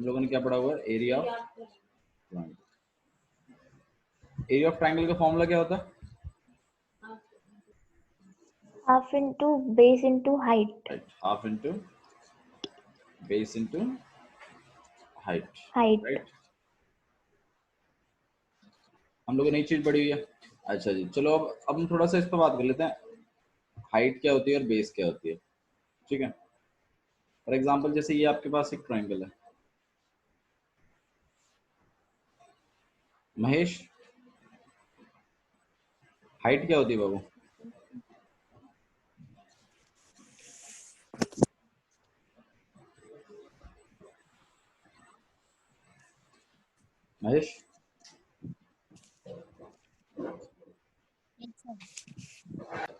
हम लोगों ने क्या पढ़ा हुआ है? Area of triangle. Area of triangle का फॉर्मूला क्या होता है? Half into base into height. Half into base into height, height. Right. हम लोगों ने एक चीज पढ़ी हुई है। अच्छा जी, चलो अब हम थोड़ा सा इस पर बात कर लेते हैं, हाइट क्या होती है और बेस क्या होती है। ठीक है, फॉर एग्जांपल जैसे ये आपके पास एक ट्राइंगल है। महेश, हाइट क्या होती है बाबू? महेश,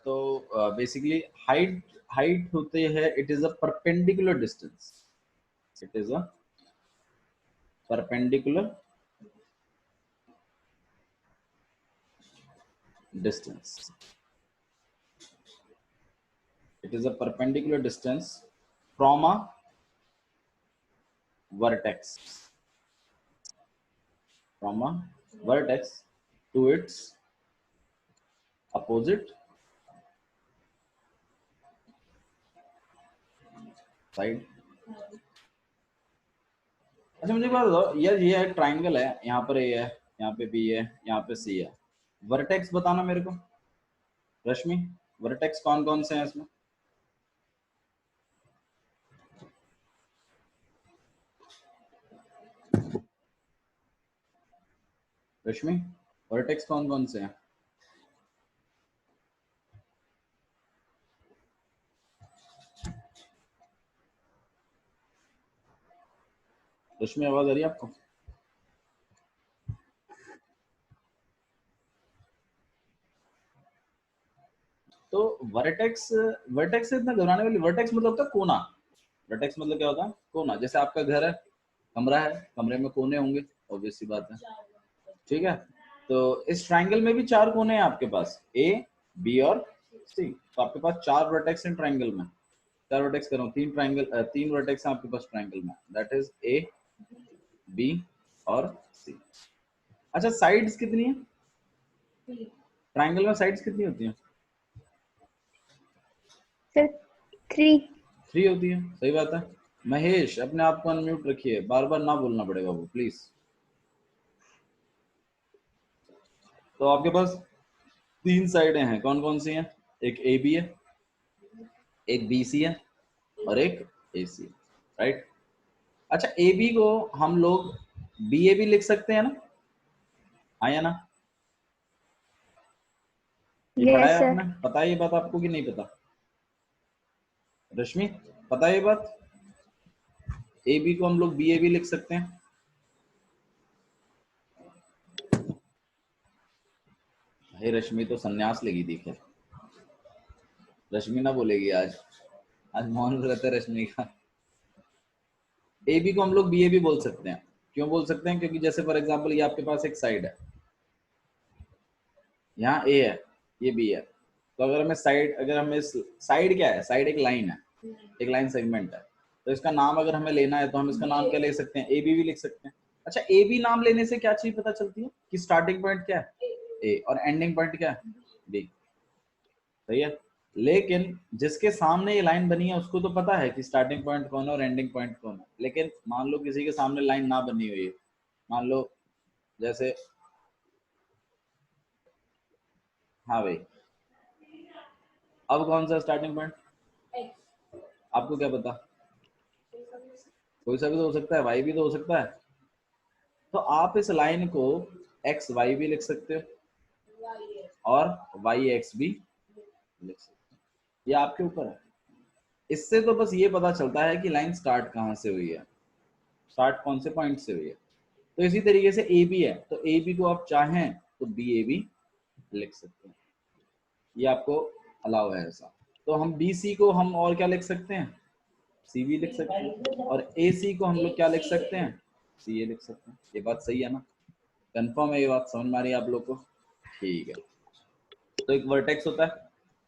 तो बेसिकली हाइट हाइट होते हैं, it is a perpendicular distance, it is a perpendicular distance, it is a perpendicular distance from a vertex, from a vertex to its opposite side। अच्छा मुझे बात बताओ यार, ये है ट्राइंगल है, यहाँ पर ए है, यहाँ पे बी है, यहाँ पे सी है, वर्टेक्स बताना मेरे को। रश्मि, वर्टेक्स कौन कौन से हैं इसमें? रश्मि, वर्टेक्स कौन कौन से हैं? रश्मि, आवाज आ रही है आपको? तो वर्टेक्स, वर्टेक्स से इतना घबराने वाली, वर्टेक्स मतलब होता है कोना। वर्टेक्स मतलब क्या होता है? कोना। जैसे आपका घर है, कमरा है, कमरे में कोने होंगे, ऑब्वियस सी बात है। ठीक है, तो इस ट्राइंगल में भी चार कोने हैं आपके पास, ए बी और सी। तो आपके पास चार वर्टेक्स हैं ट्राइंगल में। चार वर्टेक्स करो, तीन ट्राइंगल, तीन वर्टेक्स हैं आपके पास ट्राइंगल में, दैट इज ए बी और सी। अच्छा, साइड्स कितनी है ट्राइंगल में? साइड्स कितनी होती हैं? सर 3। 3 होती है, सही बात है। महेश, अपने आप को अनम्यूट रखिए, बार बार ना बोलना पड़ेगा वो, प्लीज। तो आपके पास तीन साइडें हैं, कौन कौन सी हैं? एक ए बी है, एक बी सी है और एक ए सी है, राइट। अच्छा, ए बी को हम लोग बी ए भी लिख सकते हैं ना? हाँ या ना? ये पढ़ा यस है सर। आपने? पता है ये बात आपको कि नहीं पता? रश्मि, पता है ये बात? ए बी को हम लोग बी ए भी लिख सकते हैं। भाई रश्मि तो सन्यास लेगी थी, खैर रश्मि ना बोलेगी आज, आज मौन व्रत है रश्मि का। ए बी को हम लोग बी ए भी बोल सकते हैं। क्यों बोल सकते हैं? क्योंकि जैसे फॉर एग्जांपल ये आपके पास एक साइड है, यहाँ ए है, ये बी है, तो अगर हमें साइड, अगर हमें साइड क्या है? साइड एक लाइन है, एक लाइन सेगमेंट है, तो इसका नाम अगर हमें लेना है तो हम इसका नाम क्या ले सकते हैं? ए बी भी लिख सकते हैं। अच्छा, ए बी नाम लेने से क्या चीज पता चलती है? कि स्टार्टिंग पॉइंट क्या है? ए, और एंडिंग पॉइंट क्या है? बी, सही है। लेकिन जिसके सामने ये लाइन बनी है उसको तो पता है कि स्टार्टिंग पॉइंट कौन है और एंडिंग पॉइंट कौन है। लेकिन मान लो किसी के सामने लाइन ना बनी हुई है, मान लो जैसे, हाँ भाई, अब कौन सा स्टार्टिंग पॉइंट? आपको क्या पता? कोई सा भी तो हो सकता है, वाई भी तो हो सकता है। तो आप इस लाइन को एक्स वाई भी लिख सकते हो और वाई एक्स भी लिख सकते हो, ये आपके ऊपर है। इससे तो बस ये पता चलता है कि लाइन स्टार्ट कहाँ से हुई है, स्टार्ट कौन से पॉइंट से हुई है। तो इसी तरीके से ए बी है, तो ए बी को आप चाहें तो बी ए बी लिख सकते हैं, ये आपको अलाउ है ऐसा। तो हम बी सी को हम और क्या लिख सकते हैं? सी भी लिख सकते हैं। और ए सी को हम लोग क्या लिख सकते हैं? सी ए लिख सकते हैं। ये बात सही है ना? कंफर्म है? ये बात समझ में आ रही है आप लोग को? ठीक है। तो एक वर्टेक्स होता है,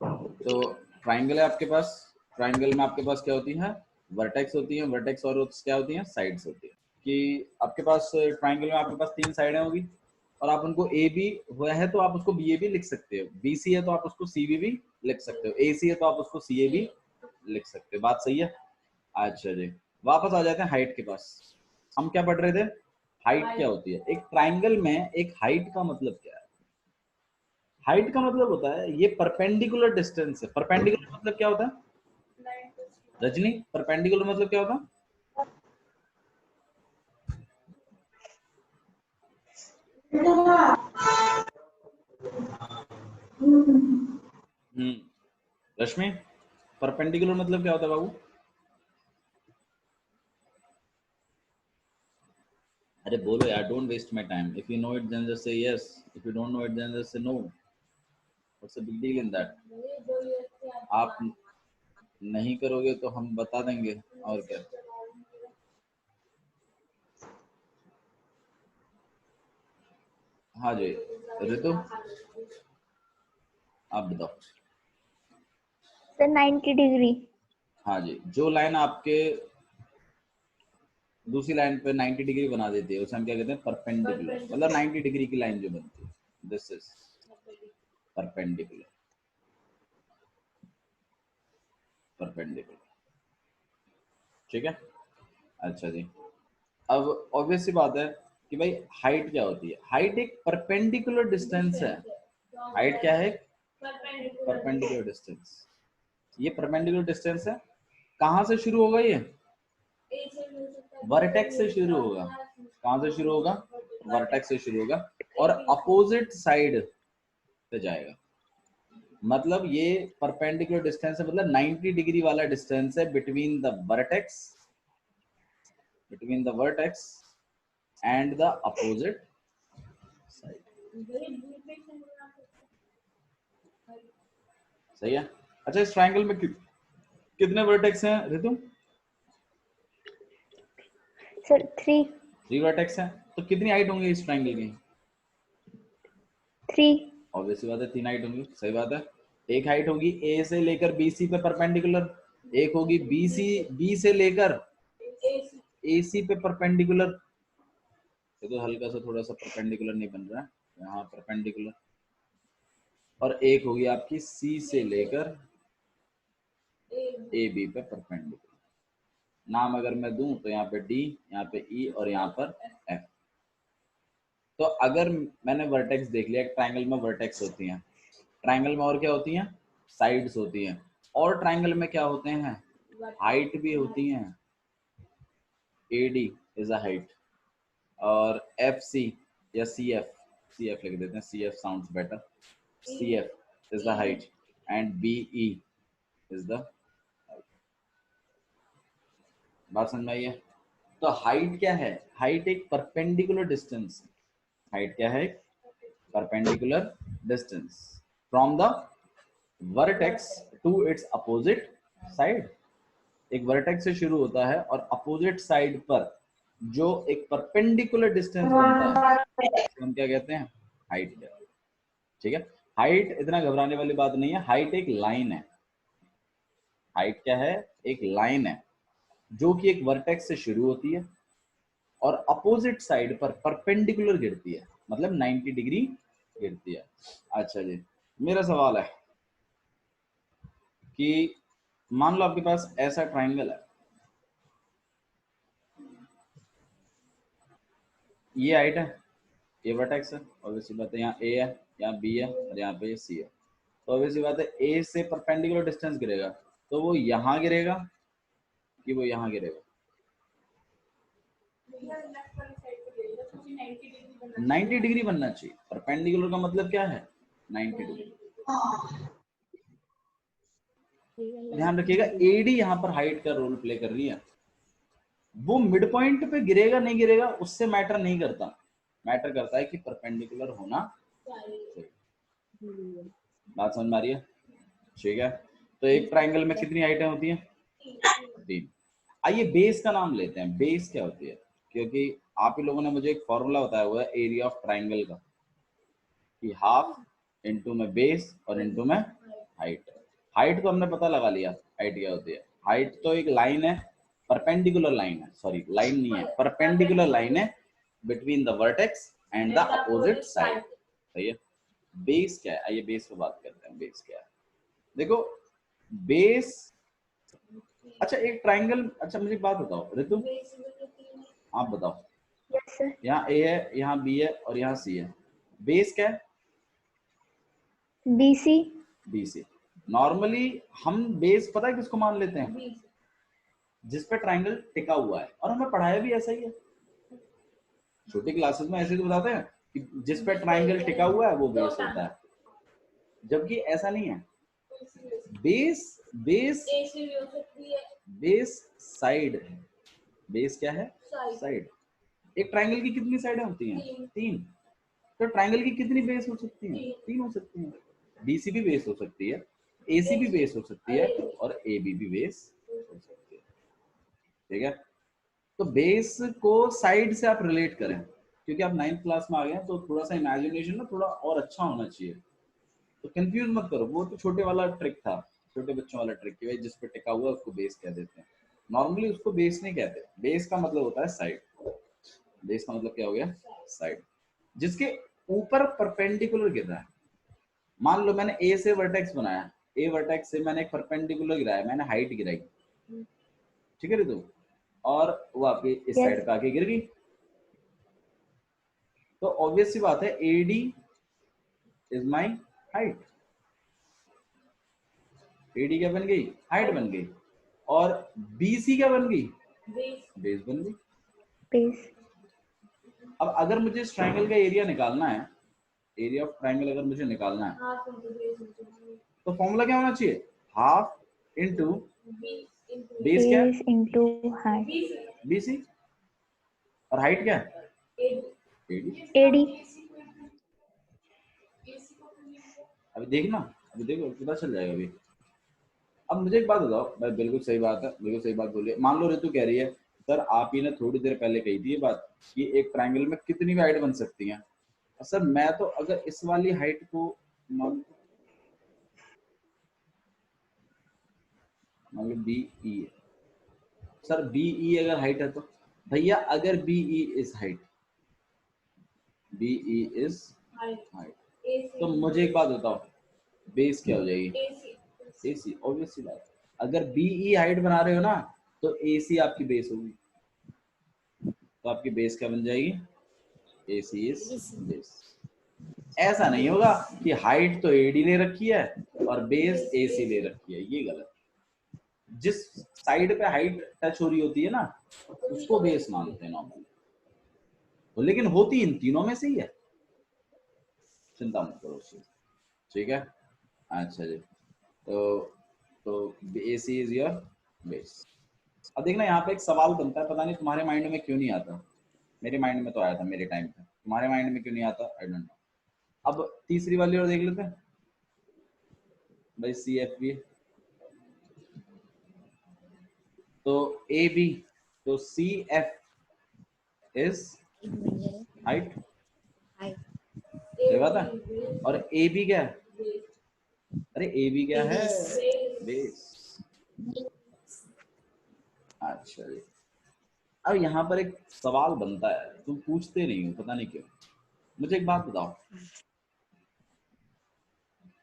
तो ट्राइंगल है आपके पास, ट्राइंगल में आपके पास क्या होती है? वर्टेक्स होती है, वर्टेक्स और क्या होती है? साइड्स होती है। कि आपके पास ट्राइंगल में आपके पास 3 साइडें होगी और आप उनको ए बी हुआ है तो आप उसको बी ए भी लिख सकते हो, बी सी है तो आप उसको सी बी भी लिख सकते हो, ए सी है तो आप उसको सी ए भी लिख सकते हो। बात सही है? अच्छा जी, वापस आ जाते हैं हाइट के पास। हम क्या पढ़ रहे थे? हाइट क्या होती है। एक ट्राइंगल में एक हाइट का मतलब क्या है? हाइट का मतलब होता है ये परपेंडिकुलर डिस्टेंस है। परपेंडिकुलर मतलब क्या होता है रजनी? परपेंडिकुलर मतलब क्या होता है? रश्मि, परपेंडिकुलर मतलब क्या होता है बाबू? अरे बोलो यार, don't waste my time. If you know it then just say yes, if you don't know it then just say no. What's the big deal in that? आप नहीं करोगे तो हम बता देंगे, और क्या। हाँ जी ऋतु, आप बताओ। Sir 90 degree. हाँ जी, जो लाइन आपके दूसरी लाइन पे 90 डिग्री बना देती है उसे हम क्या कहते हैं? परपेंडिकुलर। मतलब 90 डिग्री की लाइन जो बनती है, दिस इज परपेंडिकुलर। परपेंडिकुलर, ठीक है। अच्छा जी, अब ऑब्वियस सी बात है कि भाई हाइट क्या होती है। हाइट एक परपेंडिकुलर डिस्टेंस है। हाइट क्या है? Perpendicular distance. ये परपेंडिकुलर डिस्टेंस है। कहाँ से शुरू होगा ये? वर्टेक्स से शुरू होगा। कहाँ से शुरू होगा? वर्टेक्स से शुरू होगा और अपोजिट साइड पे जाएगा। मतलब ये परपेंडिकुलर डिस्टेंस है, मतलब 90 डिग्री वाला डिस्टेंस है between the vertex and the opposite side. सही है। अच्छा, इस ट्रायंगल में कितने वर्टेक्स हैं रितु? सर 3। 3 वर्टेक्स हैं। तो कितनी हाइट होंगी इस ट्रायंगल की? 3। ऑब्वियसली बात है, 3 हाइट होंगी। सही बात है। एक हाइट होगी ए से लेकर बी सी पे परपेंडिकुलर, एक होगी बी से लेकर ए सी पे परपेंडिकुलर। ये तो हल्का सा थोड़ा सा परपेंडिकुलर नहीं बन रहा है, यहाँ परपेंडिकुलर। और एक होगी आपकी सी से लेकर ए बी पे परपेंडिकुलर। नाम अगर मैं दूं तो यहाँ पे डी, यहाँ पे ई और यहाँ पर एफ। तो अगर मैंने वर्टेक्स देख लिया, ट्रायंगल में वर्टेक्स होती हैं, ट्रायंगल में और क्या होती हैं? साइड्स होती हैं। और ट्रायंगल में क्या होते हैं? हाइट भी होती हैं। A D is a height, और एफ सी या सी एफ लिख देते हैं, C F sounds better. C F is the height and B E is the. बात समझ में आई है? तो हाइट क्या है? हाइट एक परपेंडिकुलर डिस्टेंस। हाइट क्या है? Perpendicular distance from the vertex to its opposite side. एक वर्टेक्स से शुरू होता है और अपोजिट साइड पर जो एक परपेंडिकुलर डिस्टेंस बनता है हम क्या कहते हैं? हाइट कहते हैं। ठीक है। हाइट इतना घबराने वाली बात नहीं है। हाइट एक लाइन है। हाइट क्या है? एक लाइन है जो कि एक वर्टेक्स से शुरू होती है और अपोजिट साइड पर परपेंडिकुलर गिरती है, मतलब 90 डिग्री गिरती है। अच्छा जी, मेरा सवाल है कि मान लो आपके पास ऐसा ट्राइंगल है, ये हाइट है, ये वर्टेक्स है, ऑब्वियसली बात है यहाँ ए है, यहाँ बी है और यहाँ पे सी है। तो ऑब्वियसली बात है ए से परपेंडिकुलर डिस्टेंस गिरेगा, तो वो यहाँ गिरेगा कि वो यहाँ गिरेगा? 90 डिग्री बनना चाहिए। परपेंडिकुलर का मतलब क्या है? 90 डिग्री। ध्यान रखिएगा, एडी यहाँ पर हाइट का रोल प्ले कर रही है। वो मिड पॉइंट पे गिरेगा नहीं गिरेगा उससे मैटर नहीं करता, मैटर करता है कि परपेंडिकुलर होना चाहिए। बात समझ में आ रही है? ठीक है। तो एक ट्राइंगल में कितनी हाइटें होती हैं? 3। आइए बेस का नाम लेते हैं। बेस क्या होती है? क्योंकि आप ही लोगों ने मुझे एक फॉर्मूला बताया हुआ है एरिया ऑफ ट्राइंगल का, कि हाफ इंटू में बेस और इंटू में हाइट। हाइट तो हमने पता लगा लिया, हाइट क्या होती है। हाइट तो एक लाइन है परपेंडिकुलर लाइन है, सॉरी लाइन नहीं है, परपेंडिकुलर लाइन है between the vertex and the opposite side. सही है। बेस क्या है, आइए बेस पे बात करते हैं। बेस क्या है, देखो बेस, अच्छा एक ट्राइंगल, अच्छा मुझे एक बात बताओ ऋतु, आप बताओ, यस सर। यहाँ ए है, यहाँ बी है और यहाँ सी है, बेस क्या है? BC। BC। नॉर्मली हम बेस पता है किसको मान लेते हैं? जिस पे ट्राइंगल टिका हुआ है, और हमें पढ़ाया भी ऐसा ही है, छोटी क्लासेस में ऐसे तो बताते हैं कि जिस पे ट्राइंगल टिका हुआ है वो बेस होता है, जबकि ऐसा नहीं है। Base base base side, base क्या है? साइड। एक ट्राइंगल की कितनी साइडें होती हैं? 3। तो ट्राइंगल की कितनी बेस हो सकती हैं? 3 हो सकती हैं। BC भी बेस हो सकती है, AC भी बेस हो सकती है और AB भी बेस हो सकती है। ठीक है, तो बेस को साइड से आप रिलेट करें, क्योंकि आप 9th क्लास में आ गए हैं तो थोड़ा सा इमेजिनेशन ना थोड़ा और अच्छा होना चाहिए, तो कंफ्यूज मत करो, वो तो छोटे वाला ट्रिक था, छोटे बच्चों वाला ट्रिक कि भाई जिस पे टिका हुआ है उसको बेस कह देते हैं। नॉर्मली उसको बेस नहीं कहते, बेस का मतलब होता है साइड। बेस का मतलब क्या हो गया? साइड, जिसके ऊपर परपेंडिकुलर गिर रहा है। मान लो मैंने ए से वर्टेक्स बनाया, ए वर्टेक्स से मैंने एक परपेंडिकुलर गिराया, मैंने हाइट गिराई, ठीक है रितु, और वो आपकी इस यस। साइड पे आके गिर गई, तो ऑब्वियस सी बात है AD is my height. AD क्या बन गई? हाइट बन गई। और BC क्या बन गई? बेस बन गई। बेस। अब अगर मुझे इस ट्राइंगल का एरिया निकालना है, एरिया ऑफ ट्राइंगल अगर मुझे निकालना है, तो फॉर्मूला क्या होना चाहिए? हाफ इंटू बेस क्या है? Base into height. BC। और हाइट क्या है? AD। AD। अभी देखना, अभी देखो पता चल जाएगा अभी। अब मुझे एक बात बताओ भाई, बिल्कुल सही बात है, बिल्कुल सही बात बोलिए। मान लो ऋतु कह रही है सर आप ही ने थोड़ी देर पहले कही थी ये बात कि एक ट्रायंगल में कितनी भी हाइट बन सकती है। और सर मैं तो अगर इस वाली हाइट को मान लो BE है, सर BE अगर हाइट है तो भैया अगर BE is height, BE is height, तो मुझे एक बात बताओ बेस क्या हो जाएगी? AC। ऑब्वियस सी बात है, अगर BE हाइट बना रहे हो ना तो AC आपकी बेस होगी, तो आपकी बेस क्या बन जाएगी? AC is base. ऐसा नहीं होगा कि हाइट तो AD ले रखी है और बेस AC ले रखी है, ये गलत। जिस साइड पे हाइट टच हो रही होती है ना उसको बेस मानते हैं नॉर्मली, तो लेकिन होती इन तीनों में से ही है, चिंता मत करो उससे। ठीक है, अच्छा जी, तो AC इज योर बेस। अब देखना यहाँ पे एक सवाल बनता है, पता नहीं तुम्हारे माइंड में क्यों नहीं आता, मेरे माइंड में तो आया था मेरे टाइम पे, तुम्हारे माइंड में क्यों नहीं आता आई डोंट नो। अब तीसरी वाली और देख लेते हैं भाई, CFB, तो AB, तो CF इज हाइट, सही बात है, और AB क्या है? अरे AB क्या है? बेस। अच्छा जी, अब यहाँ पर एक सवाल बनता है, तुम पूछते नहीं हो पता नहीं क्यों। मुझे एक बात बताओ,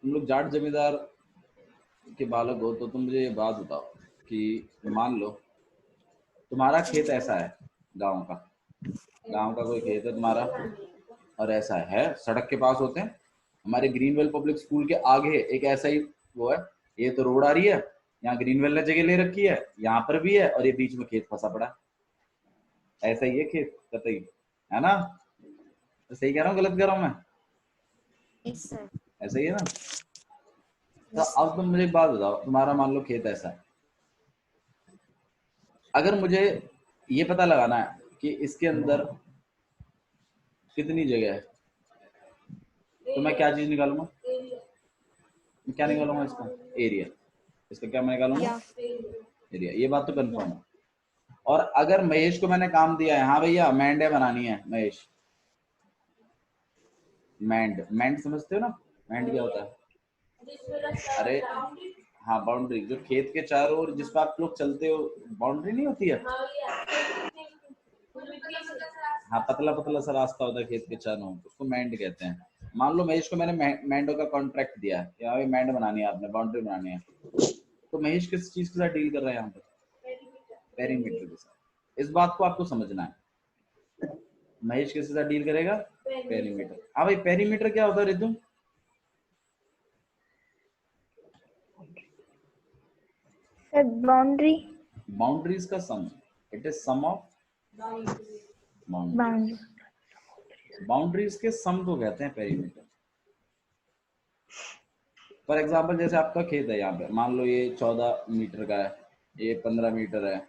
तुम लोग जाट जमींदार के बालक हो तो तुम मुझे ये बात बताओ कि मान लो तुम्हारा खेत ऐसा है, गांव का कोई खेत है तुम्हारा, और ऐसा है सड़क के पास होते हैं, हमारे ग्रीनवेल पब्लिक स्कूल के आगे एक ऐसा ही वो है, ये तो रोड आ रही है, यहाँ ग्रीनवेल ने जगह ले रखी है, यहाँ पर भी है और ये बीच में खेत फंसा पड़ा है, ऐसा ही है खेत कतई, है ना? तो सही कह रहा हूँ गलत कह रहा हूँ मैं? ऐसा ही है ना? तो अब तुम मुझे एक बात बताओ, तुम्हारा मान लो खेत ऐसा है, अगर मुझे ये पता लगाना है कि इसके अंदर कितनी जगह है, तो मैं क्या चीज निकालूंगा? मैं क्या निकालूंगा? इसका एरिया, इसका क्या मैं निकालूंगा? एरिया। ये बात तो कंफर्म है। और अगर महेश को मैंने काम दिया है, हाँ भैया मैंडे बनानी है, महेश मैंड, मैंड समझते हो ना? मैंड क्या होता है? अरे हाँ बाउंड्री, जो खेत के चारों ओर जिस पर आप लोग चलते हो, बाउंड्री नहीं होती है। हाँ पतला पतला सा रास्ता होता है खेत के चारों ओर, उसको मैंड कहते हैं। मान लो महेश को मैंने मैंडो का कॉन्ट्रैक्ट दिया है, यहाँ पे मैंड बनानी है, आपने बाउंड्री बनानी है, तो महेश किस चीज के साथ डील कर रहा है यहाँ पे? पेरीमीटर के साथ। इस बात को आपको समझना है, महेश किसके साथ डील करेगा? पेरीमीटर। हाँ भाई, पेरीमीटर क्या होता है रितु? Sir boundary. बाउंड्रीज का sum, it is sum of boundaries. Boundary. Boundaries के सम को कहते हैं पेरीमीटर। फॉर एग्जाम्पल जैसे आपका खेत है, यहाँ पे मान लो ये 14 मीटर का है, ये 15 मीटर है,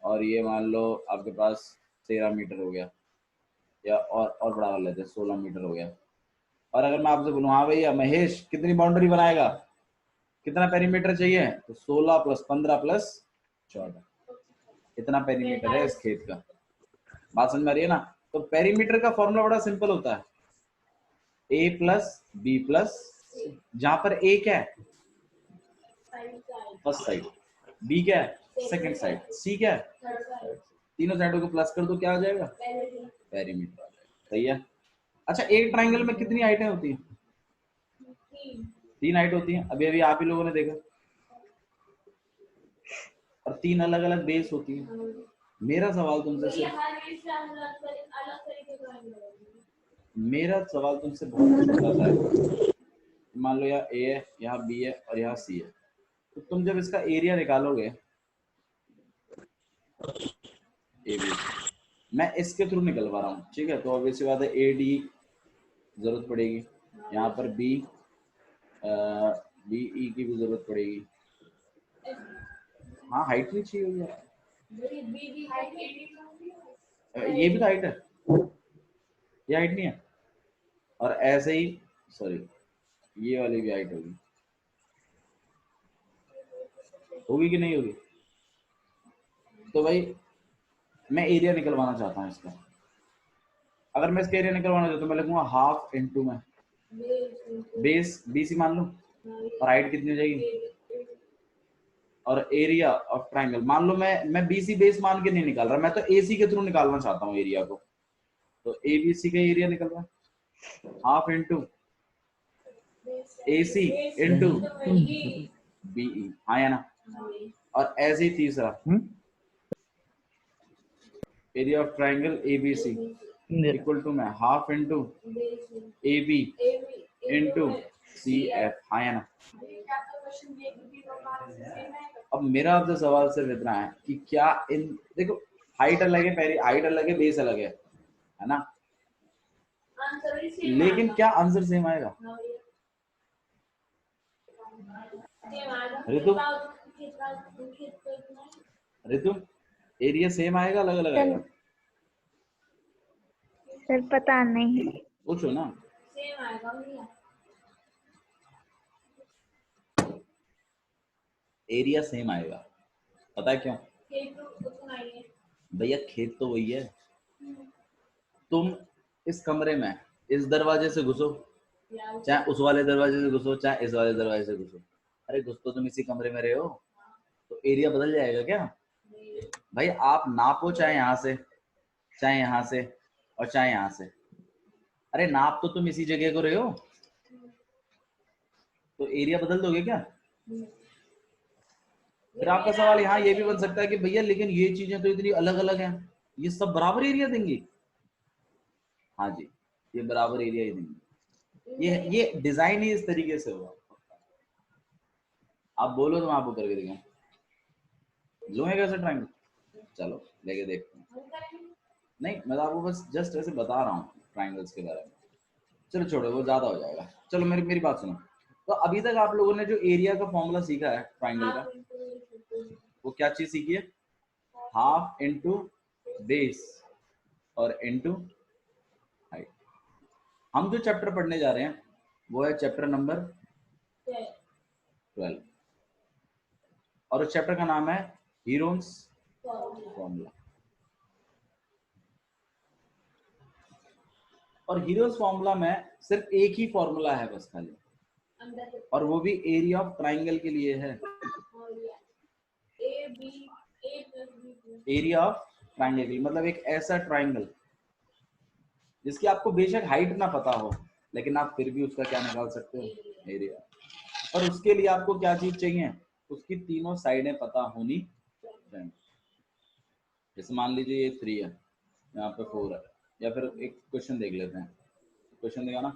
और ये मान लो आपके पास 13 मीटर हो गया, या और बड़ा कर लेते हैं 16 मीटर हो गया। और अगर मैं आपसे बोलूँ हाँ भैया महेश कितनी बाउंड्री बनाएगा, कितना पेरीमीटर चाहिए, तो 16 + 15 + 14, इतना पेरीमीटर है इस खेत का। बात समझ में आ रही है ना? तो पेरीमीटर का फॉर्मूला बड़ा सिंपल होता है, a + b +, जहां पर a क्या है? फर्स्ट साइड, b क्या है? सेकंड साइड, c क्या है? तीनों साइडों को प्लस कर दो, क्या आ जाएगा? पेरीमीटर आ जाएगा। सही है। अच्छा, एक ट्राइंगल में कितनी हाइटें होती हैं? 3 हाइट होती हैं, अभी अभी आप ही लोगों ने देखा। और 3 अलग अलग बेस होती हैं। मेरा सवाल तुमसे सिर्फ, मेरा सवाल तुमसे बहुत छोटा सा है। मान लो यहाँ ए है, यहाँ बी है और यहाँ सी है, तो तुम जब इसका एरिया निकालोगे, ए बी, मैं इसके थ्रू निकलवा रहा हूँ, ठीक है, तो ऑब्वियस बात है ए डी जरूरत पड़ेगी, यहाँ पर बी बी ई की भी जरूरत पड़ेगी। हाँ हाइट नहीं चाहिए होगी यार, ये भी तो हाइट है, ये हाइट नहीं है। और ऐसे ही, सॉरी, ये वाली भी हाइट होगी, होगी कि नहीं होगी? तो भाई मैं एरिया निकलवाना चाहता हूँ इसका। अगर मैं इसका एरिया निकलवाना चाहता हूँ, मैं लिखूंगा हाफ इंटू में बेस BC मान लूँ, और हाइट कितनी हो जाएगी? और एरिया ऑफ ट्राइंगल, मान लो मैं BC बेस मान के नहीं निकाल रहा, मैं तो AC के थ्रू निकालना चाहता हूँ एरिया को, तो ABC का एरिया निकल रहा है half into AC into BE, हाँ या ना? और ऐसे ही तीसरा, area of triangle ABC equal to में half into AB into CF, हाँ या ना? अब मेरा आपसे सवाल सिर्फ इतना है कि क्या इन, देखो हाइट अलग है, पहली हाइट अलग है, बेस अलग है ना, लेकिन क्या आंसर सेम आएगा? ऋतु, ऋतु एरिया सेम आएगा, अलग अलग आएगा? सर पता नहीं। पूछो ना। एरिया सेम आएगा, पता है क्यों? भैया खेत तो वही है। तुम इस कमरे में इस दरवाजे से घुसो, चाहे उस वाले दरवाजे से घुसो, चाहे इस वाले दरवाजे से घुसो, अरे घुस तो तुम इसी कमरे में रहे हो, तो एरिया बदल जाएगा क्या? भाई आप नापो, चाहे यहाँ से, चाहे यहाँ से, और चाहे यहाँ से, अरे नाप तो तुम इसी जगह को रहे हो, तो एरिया बदल दोगे क्या? फिर आपका सवाल यहाँ ये भी बन सकता है कि भैया लेकिन ये चीजें तो इतनी अलग अलग हैं, ये सब बराबर एरिया देंगी? हाँ जी, ये बराबर एरिया ही देंगी, ये डिजाइन ही इस तरीके से होगा। आप बोलो तो मैं आपको करके दिखाऊं, लूंगे कैसे ट्राइंगल? चलो लेके देखते हैं। नहीं, मैं तो आपको बस जस्ट ऐसे बता रहा हूँ ट्राइंगल्स के बारे में। चलो छोड़ो, वो ज्यादा हो जाएगा। चलो मेरी मेरी बात सुनो। तो अभी तक आप लोगों ने जो एरिया का फॉर्मूला सीखा है ट्राइंगल का, वो क्या चीज सीखी है? हाफ इंटू बेस और इंटू हाइट। हम जो चैप्टर पढ़ने जा रहे हैं वो है चैप्टर नंबर 12, और उस चैप्टर का नाम है हीरोन्स फॉर्मूला। और हीरोन्स फॉर्मूला में सिर्फ एक ही फॉर्मूला है बस खाली, और वो भी एरिया ऑफ ट्राइंगल के लिए है। एरिया ऑफ ट्राइंगल के लिए मतलब एक ऐसा ट्राइंगल जिसकी आपको बेशक हाइट ना पता हो, लेकिन आप फिर भी उसका क्या निकाल सकते हो, एरिया। और उसके लिए आपको क्या चीज चाहिए, उसकी तीनों साइडें पता होनी चाहिए। जैसे मान लीजिए ये 3 है, यहाँ पे 4 है, या फिर एक क्वेश्चन देख लेते हैं। क्वेश्चन देखा ना,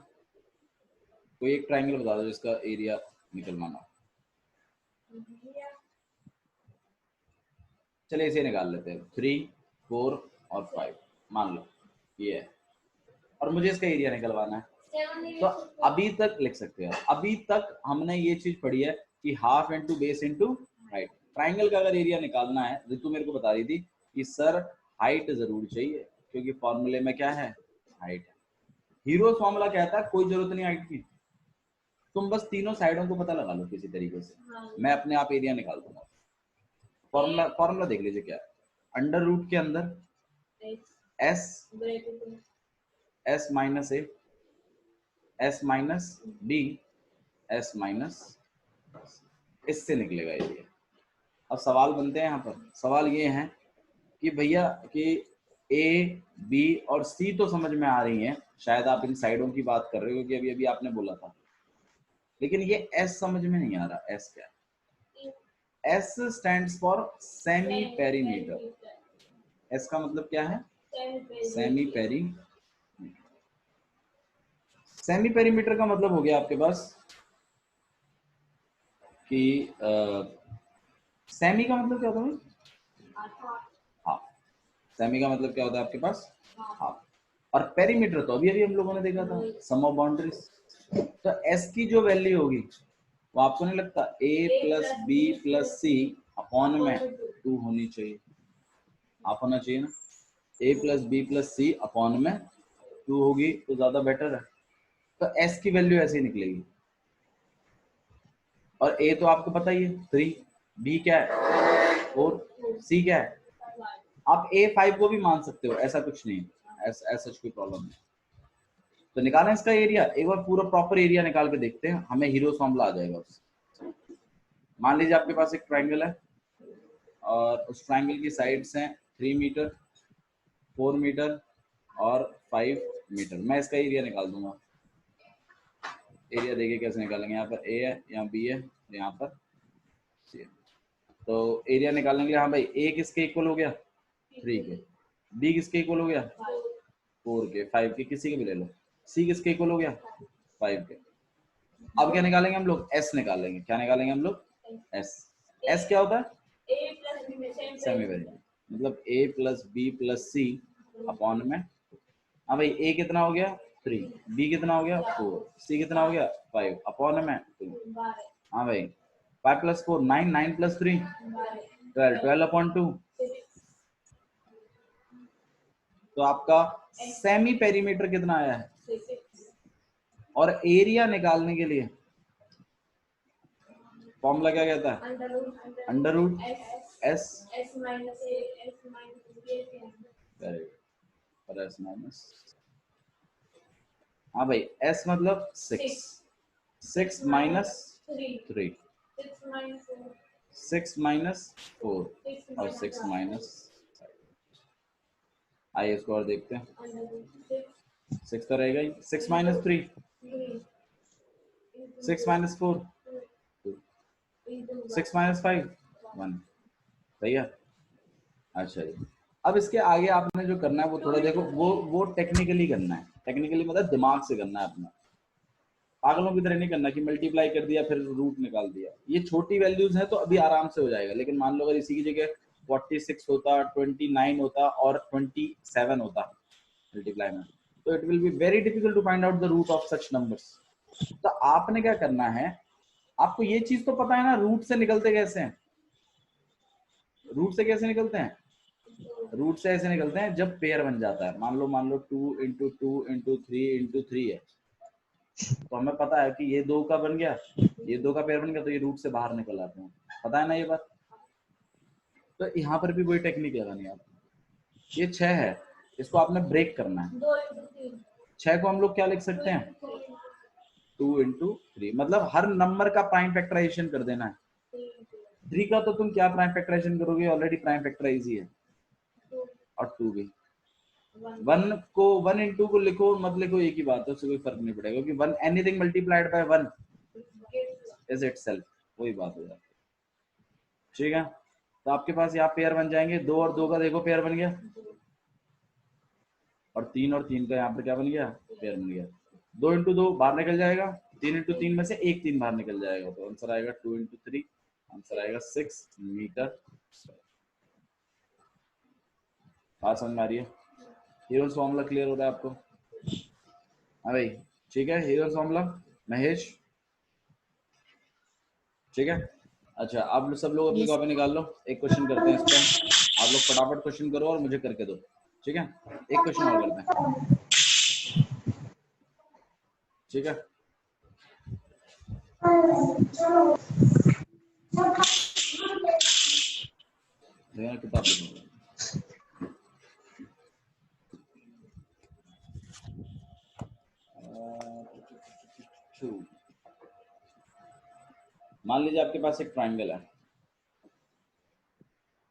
कोई एक ट्राइंगल बता दो जिसका एरिया निकलवाना। चलिए इसे निकाल लेते हैं, 3, 4 और 5 मान लो ये है, और मुझे इसका एरिया निकलवाना है। तो अभी तक लिख सकते हैं, अभी तक हमने ये चीज पढ़ी है कि half into base into height. Triangle का अगर एरिया निकालना है, रितु मेरे को बता रही थी कि सर हाइट जरूर चाहिए, क्योंकि फॉर्मूले में क्या है, हाइट है। हीरो फॉर्मूला कहता है कोई जरूरत नहीं हाइट की, तुम बस तीनों साइडों को पता लगा लो किसी तरीके से, मैं अपने आप एरिया निकाल दूंगा। फॉर्मूला देख लीजिए क्या है, अंडर रूट के अंदर S minus A, S minus B, S minus, इससे निकलेगा एरिया। अब सवाल बनते हैं यहाँ पर, सवाल ये है कि भैया कि ए बी और सी तो समझ में आ रही हैं, शायद आप इन साइडों की बात कर रहे हो, क्योंकि अभी अभी आपने बोला था, लेकिन ये एस समझ में नहीं आ रहा। एस क्या है, S stands for semi perimeter. S का मतलब क्या है, सेमी पेरीमीटर। सेमी पेरीमीटर का मतलब हो गया आपके पास कि सेमी का मतलब क्या होता है, हाफ। सेमी का मतलब क्या होता है आपके पास, हाफ। और पेरीमीटर तो अभी अभी हम लोगों ने देखा था, सम ऑफ बाउंड्रीज। तो एस की जो वैल्यू होगी वो आपको नहीं लगता a plus B plus C upon में 2 होनी चाहिए, आप होना चाहिए ना, a plus B plus C upon में 2 होगी तो ज्यादा बेटर है। तो s की वैल्यू ऐसे ही निकलेगी, और a तो आपको पता ही है 3, b क्या है 4, c क्या है, आप a 5 को भी मान सकते हो, ऐसा कुछ नहीं है, ऐसा कोई प्रॉब्लम नहीं। तो निकालें इसका एरिया, एक बार पूरा प्रॉपर एरिया निकाल के देखते हैं, हमें हीरो फॉर्मूला आ जाएगा उससे। मान लीजिए आपके पास एक ट्राइंगल है और उस ट्राइंगल की साइड्स हैं 3 मीटर, 4 मीटर और 5 मीटर। मैं इसका एरिया निकाल दूंगा। एरिया देखिए कैसे निकालेंगे, यहाँ पर ए है, यहाँ बी है, यहाँ पर सी है। तो एरिया निकालने के लिए, हाँ भाई ए किसके इक्वल हो गया 3 के, बी किसके इक्वल हो गया 4 के, 5 के, किसी के भी ले लो, सी किसके इक्वल हो गया 5 के। अब क्या निकालेंगे हम लोग, एस निकालेंगे। क्या निकालेंगे हम लोग, एस। एस क्या होता है, सेमी वेरिएबल, मतलब a plus B plus C upon में, हाँ भाई a कितना हो गया 3, b कितना हो गया 4, c कितना हो गया 5 अपॉन में 2। हाँ भाई 5 प्लस 4 9, 9 प्लस 3 12, 12 अपॉन 2। तो आपका सेमी पेरीमीटर कितना आया है, और एरिया निकालने के लिए फॉर्मूला क्या कहता है, अंडर रूट एस और एस माइनस, हाँ भाई एस मतलब 6, 6 माइनस 3, 6 माइनस 4 और 6 माइनस, आइए इसको और देखते हैं। 6 तो रहेगा ही, 6 माइनस 3, 6 माइनस 4 2, 6 माइनस 5 1, सही है। अच्छा जी, अब इसके आगे आपने जो करना है वो थोड़ा देखो, वो टेक्निकली करना है। टेक्निकली मतलब दिमाग से करना है अपना, पागलों की तरह नहीं करना कि मल्टीप्लाई कर दिया फिर रूट निकाल दिया। ये छोटी वैल्यूज है तो अभी आराम से हो जाएगा, लेकिन मान लो अगर इसी की जगह 46 होता, 29 होता और 27 होता मल्टीप्लाई में, तो it will be very difficult to find out the root of such numbers. तो आपने क्या करना है, आपको ये चीज तो पता है ना रूट से निकलते कैसे हैं, रूट से कैसे निकलते हैं, रूट से ऐसे निकलते हैं जब पेयर बन जाता है। मान लो 2 इंटू 2 इंटू 3 इंटू 3 है, तो हमें पता है कि ये 2 का बन गया, ये 2 का पेयर बन गया, तो ये रूट से बाहर निकल आते हैं, पता है ना ये बात। तो यहाँ पर भी वही टेक्निक लगानी है आपको। ये 6 है, इसको आपने ब्रेक करना है। 6 को हम लोग क्या लिख सकते हैं, 2 into 3, मतलब हर नंबर का प्राइम फैक्टराइजेशन कर देना है। 3 का तो तुम क्या प्राइम फैक्टराइजेशन करोगे, ऑलरेडी प्राइम फैक्टराइज ही है, और 2 भी। 1 को 1 into को लिखो मत लिखो एक ही बात है, उससे कोई फर्क नहीं पड़ेगा, क्योंकि 1 anything multiplied by 1 is itself, वही बात हो जाती है। ठीक है, तो आपके पास यहाँ पेयर बन जाएंगे, 2 और 2 का देखो पेयर बन गया, और 3 और 3 का यहाँ पर क्या बन गया, पेयर बन गया। 2 into 2 बाहर निकल जाएगा, 3 into 3 में से एक 3 बाहर निकल जाएगा, तो आंसर आएगा 2 into 3, आंसर आएगा 6 मीटर। बात समझ में आ रही है? हीरोज फॉर्मूला क्लियर हो रहा है आपको? हाँ भाई, ठीक है, हीरोज फॉर्मूला महेश, ठीक है। अच्छा, आप सब लोग अपनी कॉपी निकाल लो, एक क्वेश्चन करते हैं इस पर, आप लोग फटाफट क्वेश्चन करो और मुझे करके दो, ठीक है। एक क्वेश्चन और करते हैं, ठीक है। किताब मान लीजिए आपके पास एक ट्राइंगल है,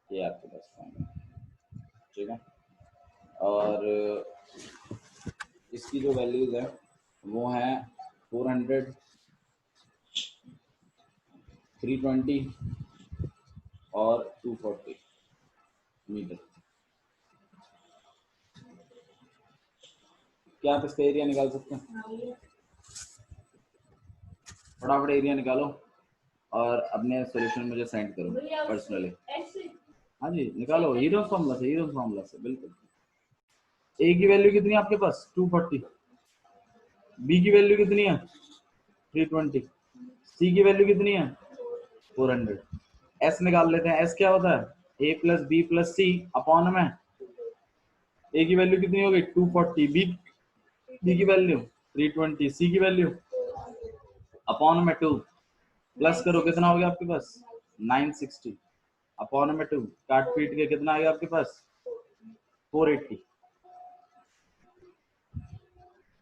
ये आपके पास ट्राइंगल, ठीक है, और इसकी जो वैल्यूज है वो है 400, 320 और 240 मीटर। क्या आप इसका एरिया निकाल सकते हैं? फटाफट एरिया निकालो और अपने सॉल्यूशन मुझे सेंड करो पर्सनली। हाँ जी निकालो, हीरोज फॉर्मूला से, हीरोज फॉर्मूला से, बिल्कुल। ए की वैल्यू कितनी है आपके पास, 240, बी की वैल्यू कितनी है, 320, सी की वैल्यू कितनी है, 400। एस निकाल लेते हैं, एस क्या होता है, ए plus B plus C upon में, ए की वैल्यू कितनी होगी 240, बी की वैल्यू 320, सी की वैल्यू अपॉन में 2, प्लस करो कितना हो गया आपके पास 960, अपॉन में 2, काट पीट के कितना आ गया आपके पास 480,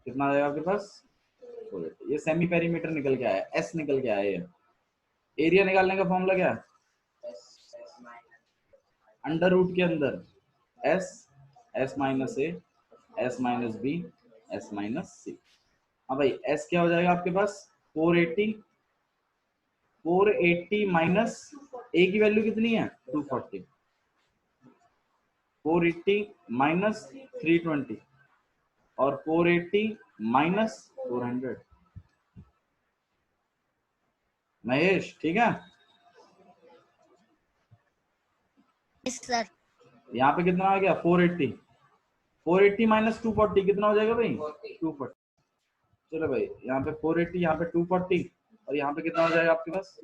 कितना आ जाएगा आपके पास 480। ये सेमी पेरीमीटर निकल के आया, एस निकल के आया। ये एरिया निकालने का फॉर्मूला क्या है, अंडर रूट के अंदर S, S minus A, S minus B, S minus C. हाँ भाई, एस क्या हो जाएगा आपके पास 480, 480 माइनस ए की वैल्यू कितनी है 240, 480 माइनस 320 और 480 माइनस 400। महेश ठीक है? सर यहाँ पे कितना आ गया 480, 480 माइनस 240 कितना हो जाएगा भाई 240। चलो भाई, यहाँ पे 480, यहाँ पे 240, और यहाँ पे कितना हो जाएगा आपके पास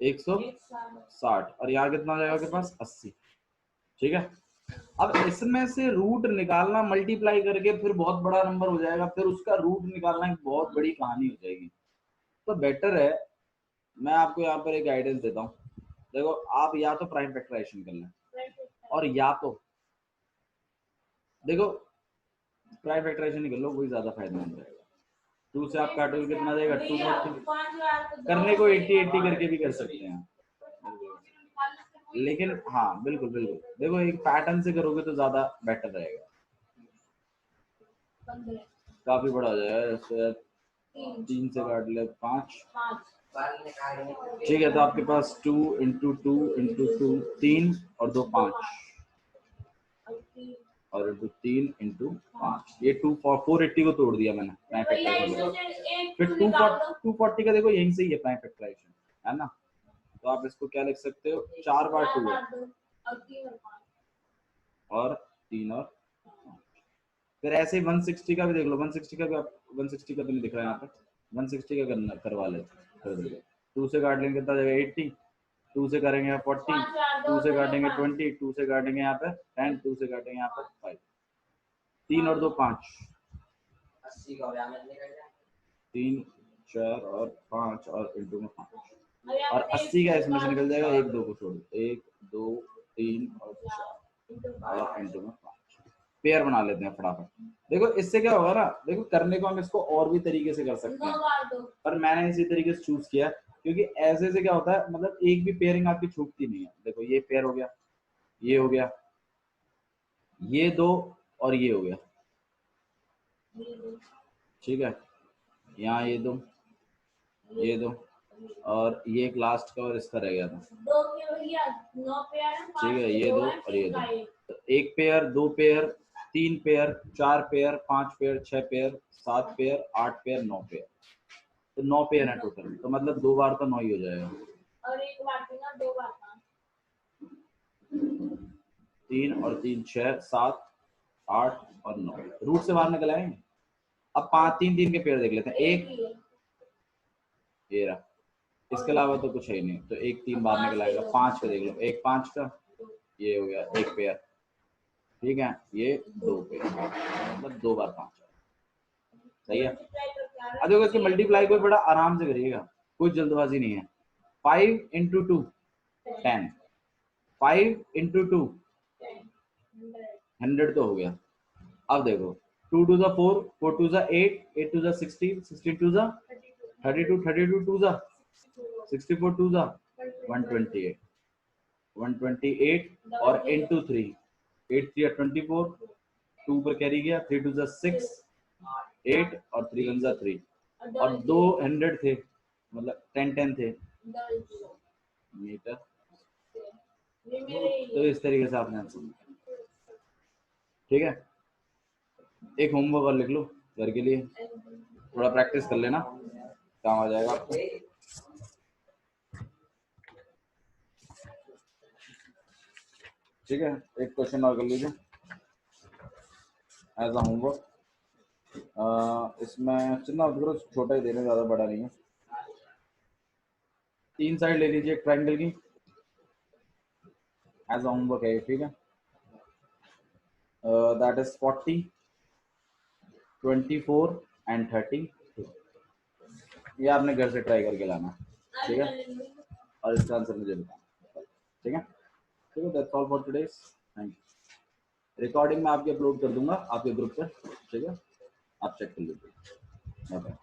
160, और यहाँ कितना हो जाएगा आपके पास 80। ठीक है, अब इसमें से रूट निकालना मल्टीप्लाई करके फिर बहुत बड़ा नंबर हो जाएगा, फिर उसका रूट निकालना एक बहुत बड़ी कहानी हो जाएगी। तो बेटर है, मैं आपको यहाँ पर एक गाइडेंस देता हूँ। देखो, आप या तो प्राइम फैक्टराइजेशन कर लें, और या तो देखो प्राइम फैक्टराइजेशन ही कर लो, वही ज्यादा फायदेमंद रहेगा। 2 से आप काटोगे कितना जाएगा 240, करने को 80-80 करके भी कर सकते हैं, लेकिन हाँ बिल्कुल बिल्कुल, देखो एक पैटर्न से करोगे तो ज्यादा बेटर रहेगा, काफी बड़ा हो जाएगा। 3 से काट ले 5, ठीक है, तो आपके पास 2 into 2 into 2 3 और 2 5, और इंटू 3 into 5, ये 480 को तोड़ दिया मैंने प्राइम फैक्टराइजेशन। फिर 240 का देखो यहीं से ही है प्राइम फैक्टराइजेशन, है ना? तो आप इसको क्या लिख सकते हो, 4 बार 2 है और 3 और 5। फिर ऐसे ही 160 का भी देख लो, 160 का भी आप 160 का तो नहीं दिख रहा है यहाँ पे, 160 का करना करवा लेते। 2 से काट लेंगे कितना जाएगा 80, 2 से करेंगे 40, 2 से काटेंगे 20, 2 से काटेंगे यहाँ पे 10, 2 से काटेंगे यहाँ पर 5, 3 और 2 5, 3 4 और 5 और इंटू में 5, और 80 का इसमें से निकल जाएगा, 1 2 को छोड़, 1 2 3 और 4 और इंटू में 5। पेयर बना लेते हैं फटाफट, देखो इससे क्या होगा ना, देखो करने को हम इसको और भी तरीके से कर सकते हैं, पर मैंने इसी तरीके से चूज किया क्योंकि ऐसे से क्या होता है, मतलब एक भी पेयरिंग आपकी छूटती नहीं है। देखो ये पेयर हो गया, ये हो गया, ये दो, और ये हो गया, ठीक है। यहाँ ये दो, ये दो, और ये एक लास्ट का और इसका रह गया था, ठीक है। ये दो और ये दो, तो एक पेयर, दो पेयर, तीन पेयर, चार पेयर, पांच पेयर, छह पेयर, सात पेयर, आठ पेयर, नौ पेयर, तो 9 पेयर है टोटल। तो मतलब 2 बार तो 9 ही हो जाएगा, और एक बार थी ना, 2 बार था। 3 और 3 6 7 8 और 9, रूट से बाहर निकल आएंगे। अब 5 3 3 के पेयर देख लेते हैं। एक ये रहा, इसके अलावा तो कुछ है ही नहीं, तो एक 3 बाहर निकल आएगा। 5 का देख लो, एक 5 का, ये हो गया एक पेयर, ठीक है। ये 2 पेयर, मतलब 2 बार 5, सही है। अब देखो इसके मल्टीप्लाई को बड़ा आराम से करिएगा, कोई जल्दबाजी नहीं है। 5 × 2 10, 5 × 2 100 तो हो गया। अब देखो 2 2 4, 4 2 8, 8 2 16, 16 2 32, 32 2 64, 2 128, 128 और into 3, 8 3 24, 2 पर कैरी गया, 3 2 6, 8 और 3 1 3, और 200 थे, मतलब 10 10 थे मीटर। तो इस तरीके से आपने आंसर किया, ठीक है। एक होमवर्क और लिख लो घर के लिए, थोड़ा प्रैक्टिस कर लेना, काम आ जाएगा आपको। ठीक है, एक क्वेश्चन और कर लीजिए एज अ होमवर्क। इसमें चिन्ह करो, छोटा ही देने, ज़्यादा बड़ा नहीं है। 3 साइड ले लीजिए एक ट्रायंगल की, एज अ होमवर्क है, ठीक है। That is 40, 24 and 30। ये आपने घर से ट्राई करके लाना, ठीक है, और इसका आंसर मुझे बताना, ठीक है। ठीक है, that's all for today, thank you. Recording मैं आपकी अपलोड कर दूंगा आपके ग्रुप पर, ठीक है, आप चेक कर लीजिए। Bye bye.